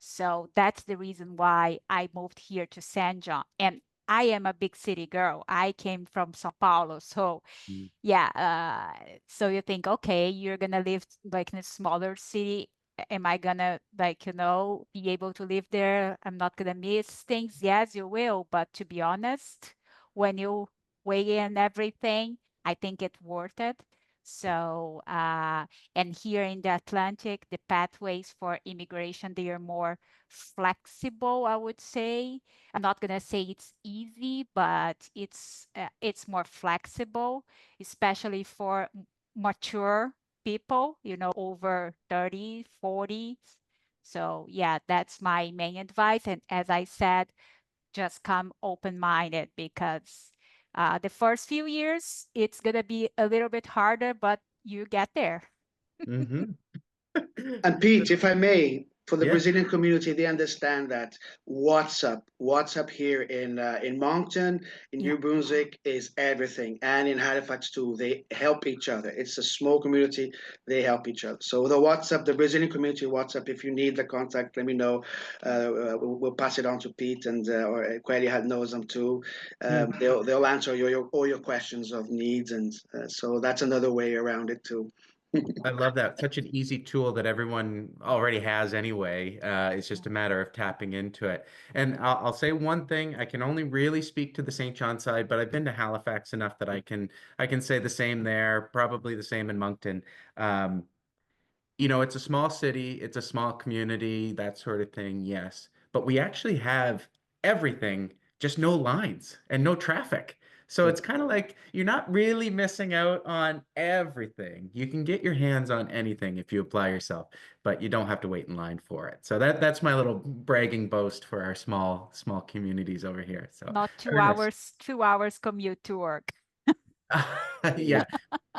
So that's the reason why I moved here to San John. And I am a big city girl. I came from Sao Paulo. So Mm. yeah, so you think, okay, you're gonna live like in a smaller city. Am I gonna like, be able to live there? I'm not gonna miss things. Yes, you will. But to be honest, when you weigh in everything, I think it's worth it. So, and here in the Atlantic, the pathways for immigration, they are more flexible, I would say. I'm not gonna say it's easy, but it's more flexible, especially for mature people, over 30, 40. So yeah, that's my main advice. And as I said, just come open-minded because the first few years, it's gonna be a little bit harder, but you get there. Mm-hmm. And Pete, if I may, for the Yeah. Brazilian community, they understand that WhatsApp here in Moncton, in Yeah. New Brunswick is everything, and in Halifax too. They help each other. It's a small community. They help each other. So the WhatsApp, the Brazilian community WhatsApp. If you need the contact, let me know. We'll pass it on to Pete, and or Queli knows them too. They'll answer all your questions of needs, and so that's another way around it too. I love that. Such an easy tool that everyone already has anyway. It's just a matter of tapping into it. And I'll say one thing. I can only really speak to the St. John side, but I've been to Halifax enough that I can say the same there. Probably the same in Moncton. Um, it's a small city, it's a small community, that sort of thing, yes. But we actually have everything, just no lines and no traffic. So it's kind of like you're not really missing out on everything. You can get your hands on anything if you apply yourself, but you don't have to wait in line for it. So that's my little bragging boast for our small communities over here. So Not two Ernest. hours, 2 hours commute to work. Yeah,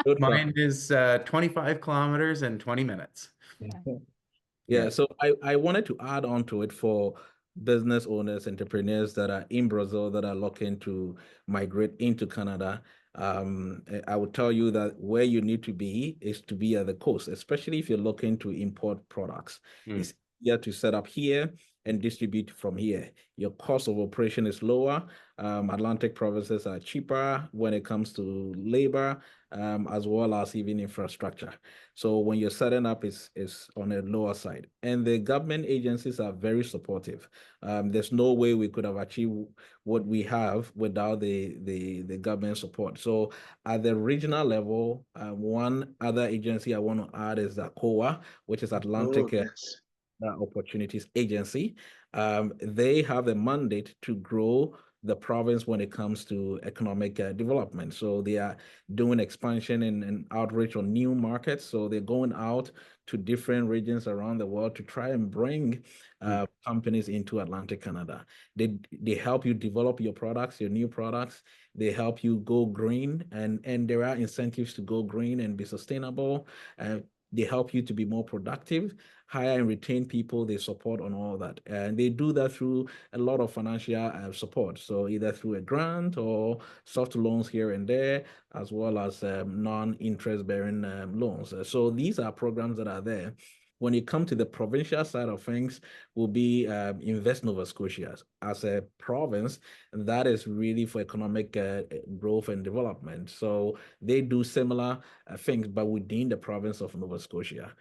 Good one. mine is 25 kilometers and 20 minutes. Yeah. Yeah. So I wanted to add on to it for business owners, entrepreneurs that are in Brazil that are looking to migrate into Canada. I would tell you that where you need to be is to be at the coast, especially if you're looking to import products. Mm. It's easier to set up here. and distribute from here. Your cost of operation is lower. Atlantic provinces are cheaper when it comes to labor, as well as even infrastructure. So when you're setting up, it's on a lower side. And the government agencies are very supportive. There's no way we could have achieved what we have without the government support. So at the regional level, one other agency I want to add is the COA, which is Atlantic Oh, yes. Opportunities Agency. They have a mandate to grow the province when it comes to economic development. So they are doing expansion and outreach on new markets. So they're going out to different regions around the world to try and bring companies into Atlantic Canada. They help you develop your products, your new products. They help you go green, and there are incentives to go green and be sustainable. They help you to be more productive, hire and retain people. They support on all that. And they do that through a lot of financial support. So either through a grant or soft loans here and there, as well as non-interest bearing loans. So these are programs that are there. When you come to the provincial side of things, will be Invest Nova Scotia as a province. That is really for economic growth and development. So they do similar things, but within the province of Nova Scotia.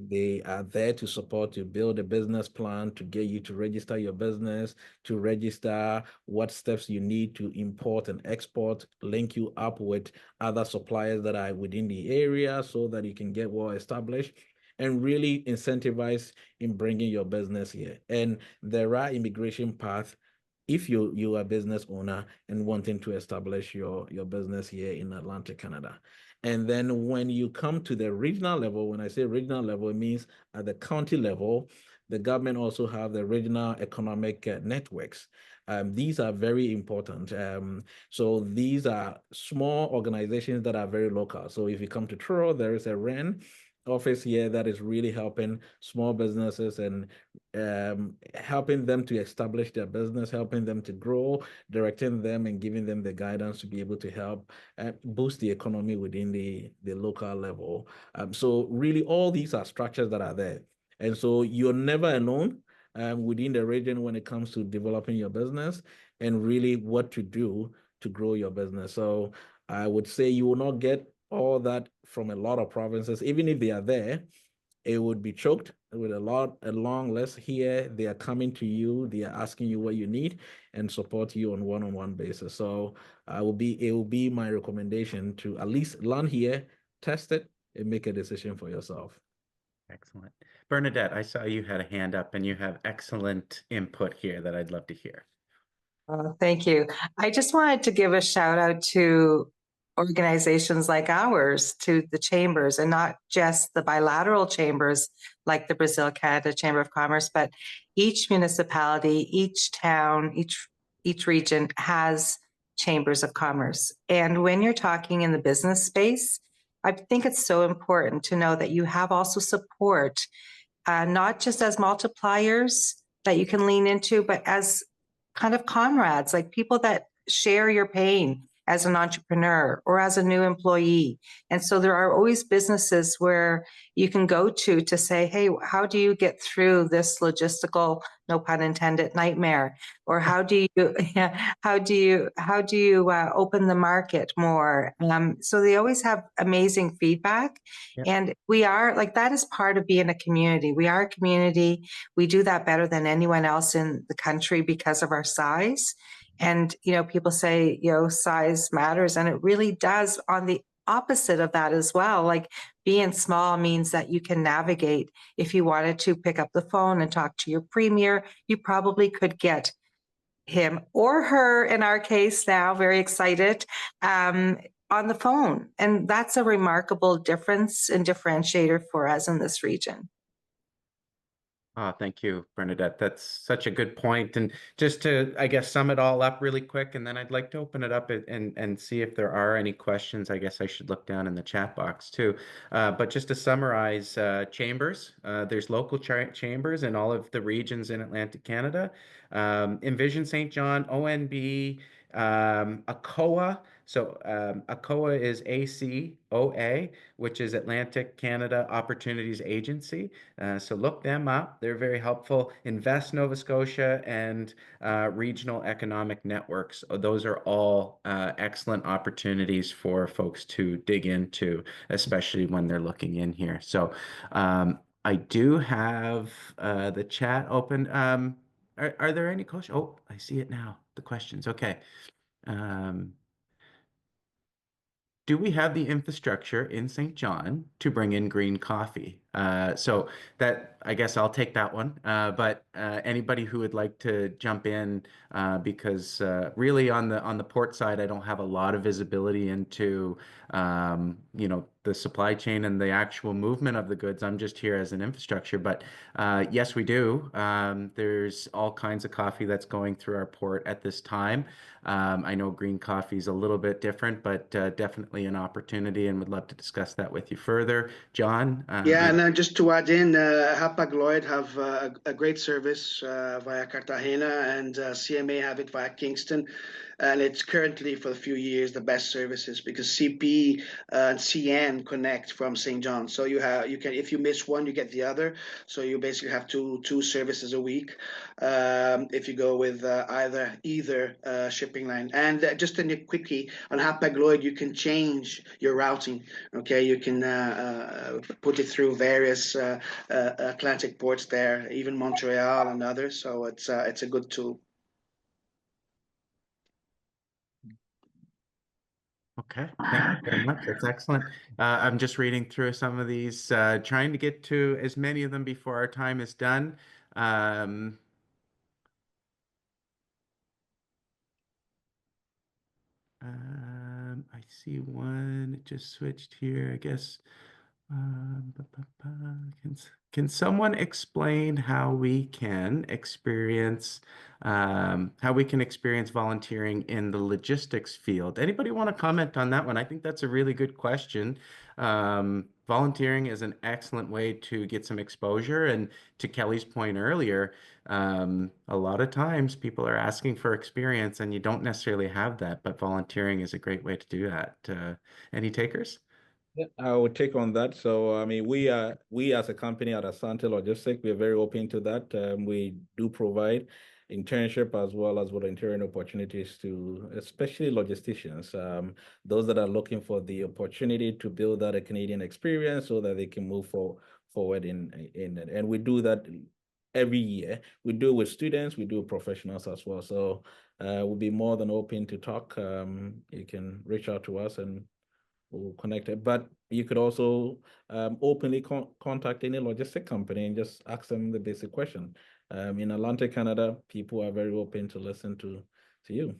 They are there to support you, build a business plan, to get you to register your business, to register what steps you need to import and export, link you up with other suppliers that are within the area so that you can get well established, and really incentivize in bringing your business here. And there are immigration paths if you are a business owner and wanting to establish your business here in Atlantic Canada. And then when you come to the regional level, when I say regional level, it means at the county level, the government also have the regional economic networks. These are very important. So these are small organizations that are very local. So if you come to Truro, there is a REN office here that is really helping small businesses and helping them to establish their business, helping them to grow, directing them and giving them the guidance to be able to help boost the economy within the local level. So really all these are structures that are there. And so you're never alone within the region when it comes to developing your business and really what to do to grow your business. So I would say you will not get all that from a lot of provinces. Even if they are there, it would be choked with a long list. Here, they are coming to you, they are asking you what you need and support you on one-on-one basis. So it will be my recommendation to at least land here, test it, and make a decision for yourself. Excellent. Bernadette, I saw you had a hand up and you have excellent input here that I'd love to hear. Thank you. I just wanted to give a shout out to organizations like ours, to the chambers, and not just the bilateral chambers like the Brazil-Canada Chamber of Commerce, but each municipality, each town, each region has chambers of commerce. And when you're talking in the business space, I think it's so important to know that you have also support, not just as multipliers that you can lean into, but as kind of comrades, like people that share your pain as an entrepreneur or as a new employee. And so there are always businesses where you can go to say, hey, how do you get through this logistical, no pun intended, nightmare? Or how do you open the market more? So they always have amazing feedback. Yep. And we are like, that is part of being a community. We are a community. We do that better than anyone else in the country because of our size. And, people say, size matters, and it really does on the opposite of that as well. Like being small means that you can navigate. If you wanted to pick up the phone and talk to your premier, you probably could get him or her, in our case now, very excited, on the phone. And that's a remarkable difference and differentiator for us in this region. Thank you, Bernadette. That's such a good point. And just to, I guess, sum it all up really quick, and then I'd like to open it up and see if there are any questions. I guess I should look down in the chat box too. But just to summarize, chambers, there's local chambers in all of the regions in Atlantic Canada. Envision St. John, ONB, ACOA. So ACOA is ACOA, which is Atlantic Canada Opportunities Agency. So look them up. They're very helpful. Invest Nova Scotia and Regional Economic Networks. Those are all excellent opportunities for folks to dig into, especially when they're looking in here. So I do have the chat open. Are there any questions? Oh, I see it now. The questions. Okay. Um, do we have the infrastructure in St. John to bring in green coffee? So that, I guess I'll take that one. But anybody who would like to jump in, because really on the port side, I don't have a lot of visibility into the supply chain and the actual movement of the goods. I'm just here as an infrastructure. But yes, we do. There's all kinds of coffee that's going through our port at this time. I know green coffee is a little bit different, but definitely an opportunity, and would love to discuss that with you further. John? Yeah, and then just to add in, Hapag-Lloyd have a great service via Cartagena, and CMA have it via Kingston. And it's currently, for a few years, the best services because CP and CN connect from St. John. So you can, if you miss one, you get the other. So you basically have two services a week if you go with either shipping line. And just a quickie on Hapag-Lloyd, you can change your routing. Okay, you can put it through various Atlantic ports there, even Montreal and others. So it's a good tool. Okay, thank you very much. That's excellent. I'm just reading through some of these, trying to get to as many of them before our time is done. I see one, it just switched here, I guess. Can someone explain how we can experience volunteering in the logistics field? Anybody want to comment on that one? I think that's a really good question. Volunteering is an excellent way to get some exposure, and to Kelly's point earlier, a lot of times people are asking for experience and you don't necessarily have that, but volunteering is a great way to do that. Any takers? Yeah, I would take on that. So, I mean, we as a company at Asante Logistic, we're very open to that. We do provide internship as well as volunteering opportunities to, especially logisticians, those that are looking for the opportunity to build that a Canadian experience so that they can move forward in it. And we do that every year. We do it with students, we do it with professionals as well. So, we'll be more than open to talk. You can reach out to us and we'll connect it. But you could also openly contact any logistic company and just ask them the basic question. In Atlantic Canada, people are very open to listen to you.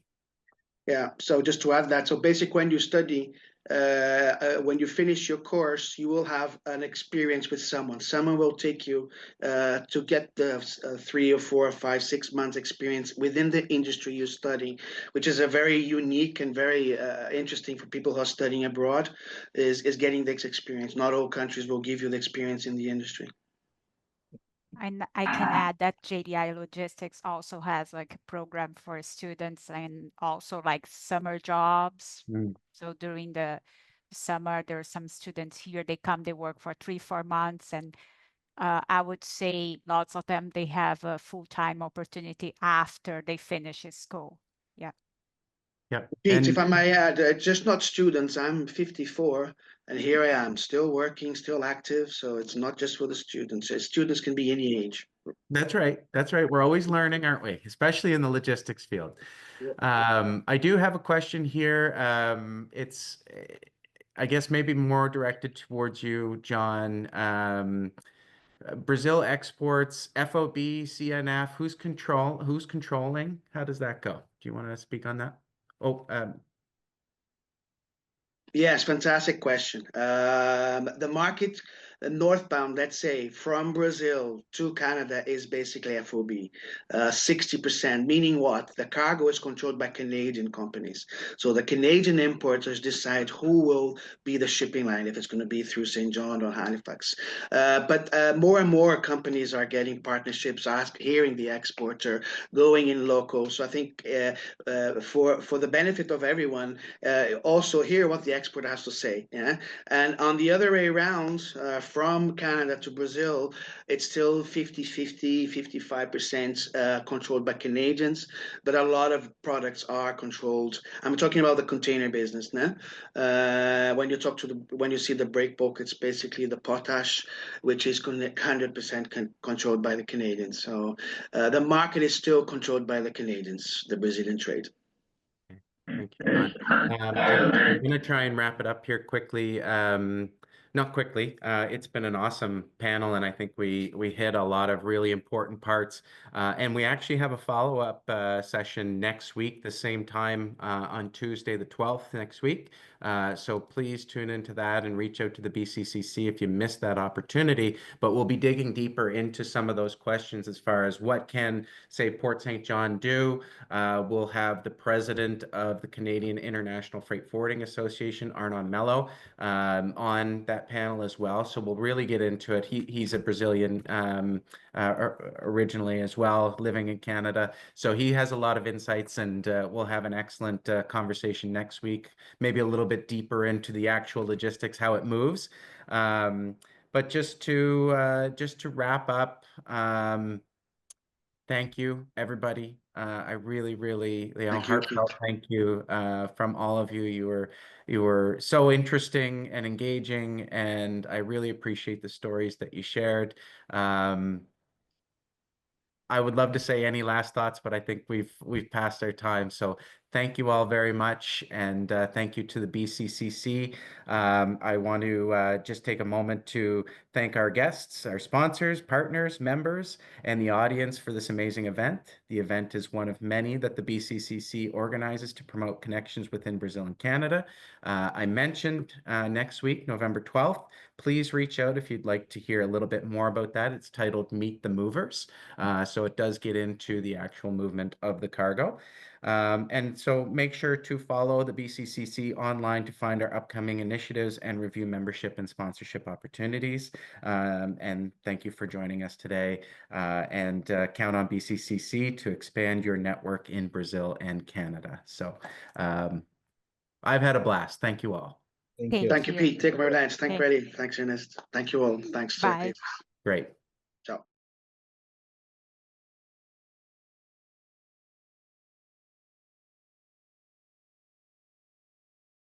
Yeah, so just to add that, so basically when you study, when you finish your course, you will have an experience with someone. Someone will take you to get the 3 or 4 or 5, 6 months experience within the industry you study, which is a very unique and very interesting for people who are studying abroad, is getting this experience. Not all countries will give you the experience in the industry. And I can add that JDI Logistics also has like a program for students and also like summer jobs. So during the summer, there are some students here, they come, they work for 3-4 months. And I would say lots of them, they have a full-time opportunity after they finish school. Yeah. Yeah. Pete, if I may add, just not students. I'm 54, and here I am, still working, still active. So it's not just for the students. Students can be any age. That's right. That's right. We're always learning, aren't we? Especially in the logistics field. I do have a question here. It's, I guess, maybe more directed towards you, John. Brazil exports FOB, CNF. Who's controlling? How does that go? Do you want to speak on that? Oh, Yes, fantastic question. The market northbound, let's say from Brazil to Canada, is basically FOB, 60%, meaning what? The cargo is controlled by Canadian companies. So the Canadian importers decide who will be the shipping line, if it's going to be through St. John or Halifax. But more and more companies are getting partnerships, hearing the exporter, going in local. So I think for the benefit of everyone, also hear what the exporter has to say. Yeah? And on the other way around, from Canada to Brazil, it's still 50-50, 55% controlled by Canadians, but a lot of products are controlled. I'm talking about the container business now. When you see the break bulk, it's basically the potash, which is 100% controlled by the Canadians. So the market is still controlled by the Canadians, the Brazilian trade. Thank you, John. I'm going to try and wrap it up here quickly. Not quickly. It's been an awesome panel, and I think we hit a lot of really important parts. And we actually have a follow-up session next week, the same time on Tuesday, the 12th next week. So please tune into that and reach out to the BCCC if you missed that opportunity. But we'll be digging deeper into some of those questions as far as what can, say, Port St. John do. We'll have the president of the Canadian International Freight Forwarding Association, Arnon Mello, on that panel as well. So we'll really get into it. He's a Brazilian originally as well, living in Canada. So he has a lot of insights, and we'll have an excellent conversation next week, maybe a little bit deeper into the actual logistics, how it moves. But just to wrap up, thank you, everybody. I really, heartfelt thank you from all of you. You were so interesting and engaging, and I really appreciate the stories that you shared. I would love to say any last thoughts, but I think we've passed our time. So thank you all very much, and thank you to the BCCC. I want to just take a moment to thank our guests, our sponsors, partners, members, and the audience for this amazing event. The event is one of many that the BCCC organizes to promote connections within Brazil and Canada. I mentioned next week, November 12th. Please reach out if you'd like to hear a little bit more about that. It's titled Meet the Movers. So it does get into the actual movement of the cargo. And so make sure to follow the BCCC online to find our upcoming initiatives and review membership and sponsorship opportunities. And thank you for joining us today. And count on BCCC to expand your network in Brazil and Canada. So I've had a blast. Thank you all. Thank you, Pete. Take very much. Thank you, Queli. Thanks, Ernest. Thank you all. Thanks. Bye. Great.